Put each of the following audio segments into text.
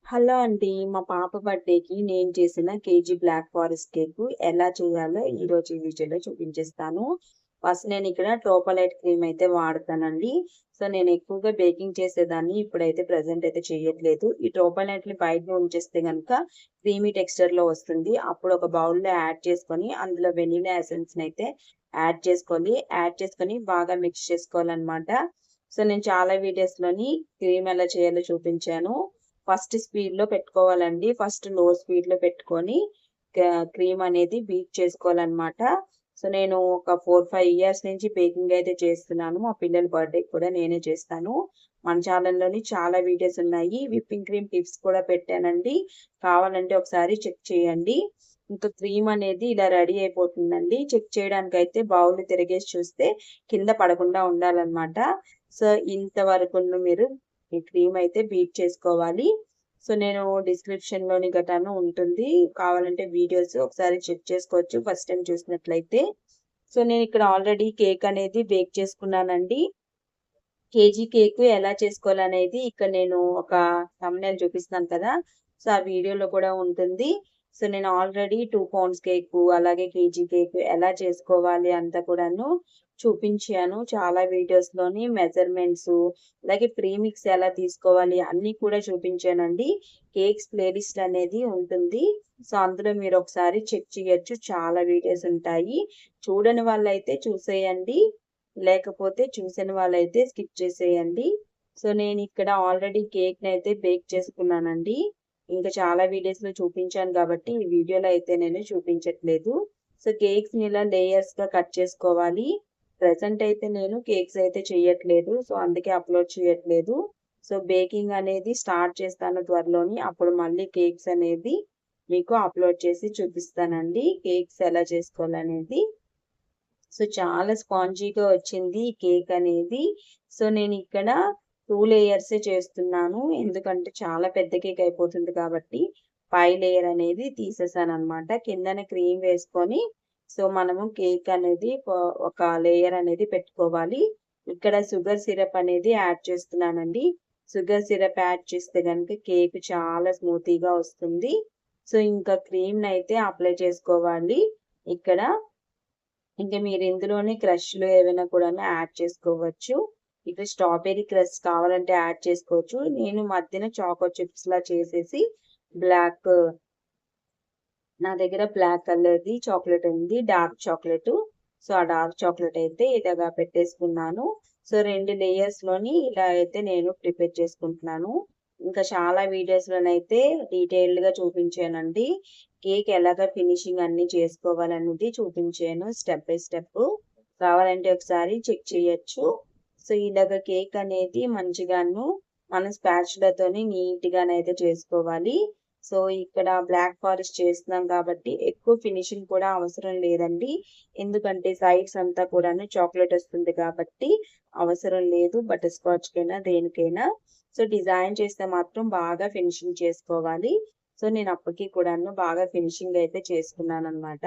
Hello అండి. మా పాప బర్త్‌డేకి నేను చేసిన కేజీ బ్లాక్ ఫారెస్ట్ కేకు ఎలా చేయాలో ఈరోజు ఈ వీడియోలో చూపించేస్తాను. ఫస్ట్ నేను ఇక్కడ ట్రోపోలైట్ క్రీమ్ అయితే వాడతానండి. సో, నేను ఎక్కువగా బేకింగ్ చేసేదాన్ని. ఇప్పుడైతే ప్రెజెంట్ అయితే చేయట్లేదు. ఈ ట్రోపోలైట్‌ని బయటనే ఉంచేస్తే గనుక క్రీమీ టెక్స్చర్‌లో వస్తుంది. అప్పుడు ఒక బౌల్‌లో యాడ్ చేసుకొని అందులో వెనిల్లా ఎసెన్స్‌ని అయితే యాడ్ చేసుకోవాలి. యాడ్ చేసుకొని బాగా మిక్స్ చేసుకోవాలనమాట. సో, నేను చాలా వీడియోస్‌లోని క్రీమ్ ఎలా చేయాలో చూపించాను. ఫస్ట్ స్పీడ్‌లో పెట్టుకోవాలండి. ఫస్ట్ లో స్పీడ్‌లో పెట్టుకొని క్రీమ్ అనేది బీట్ చేసుకోవాలనమాట. సో, నేను ఒక 4, 5 ఇయర్స్ నుంచి బేకింగ్ అయితే చేస్తున్నాను. మా పిల్లల బర్త్‌డేకి కూడా నేనే చేస్తాను. మన ఛానల్‌లోని చాలా వీడియోస్ ఉన్నాయి. విప్పింగ్ క్రీమ్ టిప్స్ కూడా పెట్టానండి. కావాలంటే ఒకసారి చెక్ చేయండి. ఇంకా క్రీమ్ అనేది ఇలా రెడీ అయిపోతుందండి. చెక్ చేయడానికైతే బౌల్ తిరిగేసి చూస్తే కింద పడకుండా ఉండాలనమాట. సో, ఇంతవరకును మీరు ఈ క్రీమ్ అయితే బీట్ చేసుకోవాలి. సో, నేను డిస్క్రిప్షన్‌లోని గటాను ఉంటుంది. కావాలంటే వీడియోస్ ఒకసారి చెక్ చేసుకోవచ్చు ఫస్ట్ టైమ్ చూసినట్లయితే. సో, నేనిక్కడ ఆల్రెడీ కేక్ అనేది బేక్ చేసుకున్నానండి. కేజీ కేకు ఎలా చేసుకోవాలనేది ఇక్కడ నేను ఒక థంబ్‌నెయిల్ చూపిస్తున్నాను కదా! సో, ఆ వీడియోలో కూడా ఉంటుంది. సో, నేను ఆల్రెడీ 2 పౌండ్స్ కేకు, అలాగే కేజీ కేకు ఎలా చేసుకోవాలి అంతా కూడాను చూపించాను. చాలా వీడియోస్‌లోని మెజర్‌మెంట్సు, అలాగే ప్రీమిక్స్ ఎలా తీసుకోవాలి అన్నీ కూడా చూపించానండి. కేక్స్ ప్లేలిస్ట్ అనేది ఉంటుంది. సో, అందులో మీరు ఒకసారి చెక్ చేయొచ్చు. చాలా వీడియోస్ ఉంటాయి. చూడని వాళ్ళైతే చూసేయండి. లేకపోతే చూసిన వాళ్ళైతే స్కిప్ చేసేయండి. సో, నేనిక్కడ ఆల్రెడీ కేక్‌నైతే బేక్ చేసుకున్నానండి. ఇంకా చాలా వీడియోస్‌లో చూపించాను కాబట్టి, ఈ వీడియోలో అయితే నేను చూపించట్లేదు. సో, కేక్స్‌ని ఇలా లేయర్స్‌గా కట్ చేసుకోవాలి. ప్రెజెంట్ అయితే నేను కేక్స్ అయితే చెయ్యట్లేదు. సో, అందుకే అప్‌లోడ్ చేయట్లేదు. సో, బేకింగ్ అనేది స్టార్ట్ చేస్తాను త్వరలోని. అప్పుడు మళ్ళీ కేక్స్ అనేది మీకు అప్‌లోడ్ చేసి చూపిస్తానండి. కేక్స్ ఎలా చేసుకోవాలనేది. సో, చాలా స్పాంజీగా వచ్చింది ఈ కేక్ అనేది. సో, నేనిక్కడ 2 లేయర్సే చేస్తున్నాను. ఎందుకంటే చాలా పెద్ద కేక్ అయిపోతుంది కాబట్టి, పై లేయర్ అనేది తీసేసాననమాట. కిందన క్రీమ్ వేసుకొని, సో, మనము కేక్ అనేది ఒక లేయర్ అనేది పెట్టుకోవాలి. ఇక్కడ షుగర్ సిరప్ అనేది యాడ్ చేస్తున్నానండి. షుగర్ సిరప్ యాడ్ చేస్తే గనుక కేక్ చాలా స్మూతీగా వస్తుంది. సో, ఇంకా క్రీమ్‌నయితే అప్లై చేసుకోవాలి. ఇక్కడ ఇంక మీరు ఇందులోనే క్రష్‌లు ఏవైనా కూడాను యాడ్ చేసుకోవచ్చు. ఇక స్ట్రాబెర్రీ క్రష్ కావాలంటే యాడ్ చేసుకోవచ్చు. నేను మధ్యన చాకో చిప్స్‌లా చేసేసి బ్లాక్ నా దగ్గర బ్లాక్ కలర్‌ది చాక్లేట్ ఉంది. Dark chocolate. సో, ఆ డార్క్ చాక్లేట్ అయితే ఇలాగా పెట్టేసుకున్నాను. సో, 2 లేయర్స్‌లోని ఇలా అయితే నేను ప్రిపేర్ చేసుకుంటున్నాను. ఇంకా చాలా వీడియోస్‌లోనైతే డీటెయిల్డ్‌గా చూపించానండి. కేక్ ఎలాగా ఫినిషింగ్ అన్నీ చేసుకోవాలనేది చూపించాను స్టెప్ బై స్టెప్పు. కావాలంటే ఒకసారి చెక్ చేయొచ్చు. సో, ఇలాగ కేక్ అనేది మంచిగాను మనం స్పాచులాతోని నీట్‌గానైతే చేసుకోవాలి. సో, ఇక్కడ బ్లాక్ ఫారెస్ట్ చేస్తున్నాం కాబట్టి ఎక్కువ ఫినిషింగ్ కూడా అవసరం లేదండి. ఎందుకంటే సైడ్స్ అంతా కూడాను చాక్లేట్ వస్తుంది కాబట్టి అవసరం లేదు బటర్ స్కాచ్‌కైనా దేనికైనా. సో, డిజైన్ చేస్తే మాత్రం బాగా ఫినిషింగ్ చేసుకోవాలి. సో, నేను అప్పటికి కూడాను బాగా ఫినిషింగ్ అయితే చేసుకున్నాననమాట.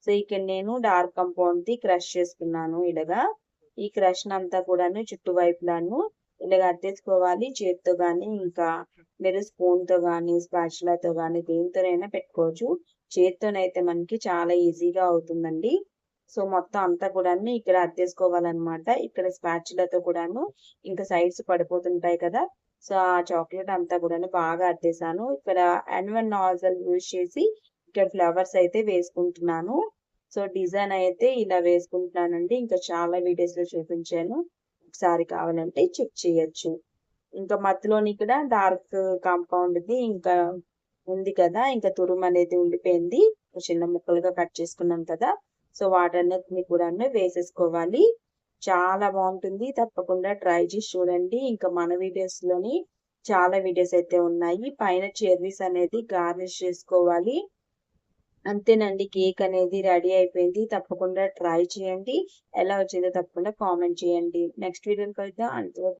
సో, ఇక్కడ నేను డార్క్ కంపౌండ్‌ది క్రష్ చేసుకున్నాను ఇలాగా. ఈ క్రష్‌నంతా కూడాను చుట్టువైపులాను ఇలాగ అద్దేసుకోవాలి చేత్తో గాని, ఇంకా మీరు స్పూన్‌తో గాని, స్పాచులాతో గాని దేనితోనైనా పెట్టుకోవచ్చు. చేత్తోనైతే మనకి చాలా ఈజీగా అవుతుందండి. సో, మొత్తం అంతా కూడాను ఇక్కడ అద్దేసుకోవాలనమాట. ఇక్కడ స్పాచులాతో కూడాను ఇంకా సైడ్స్ పడిపోతుంటాయి కదా! సో, ఆ చాక్లేట్ అంతా కూడాను బాగా అద్దేశాను. ఇక్కడ N1 నాజిల్ యూజ్ చేసి ఇక్కడ ఫ్లవర్స్ అయితే వేసుకుంటున్నాను. సో, డిజైన్ అయితే ఇలా వేసుకుంటున్నానండి. ఇంకా చాలా వీడియోస్‌లో చూపించాను. ఒకసారి కావాలంటే చెక్ చేయొచ్చు. ఇంకా మధ్యలోని ఇక్కడ డార్క్ కాంపౌండ్‌ది ఇంకా ఉంది కదా! ఇంకా తురుమనేది ఉండిపోయింది. చిన్న ముక్కలుగా కట్ చేసుకున్నాం కదా! సో, వాటన్నిటిని కూడాను వేసేసుకోవాలి. చాలా బావుంటుంది. తప్పకుండా ట్రై చేసి చూడండి. ఇంకా మన వీడియోస్‌లోని చాలా వీడియోస్ అయితే ఉన్నాయి. పైన చెర్రీస్ అనేది గార్నిష్ చేసుకోవాలి. అంతేనండి. కేక్ అనేది రెడీ అయిపోయింది. తప్పకుండా ట్రై చేయండి. ఎలా వచ్చిందో తప్పకుండా కామెంట్ చేయండి. నెక్స్ట్ వీడియోలో కలుద్దాం. అంతవరకు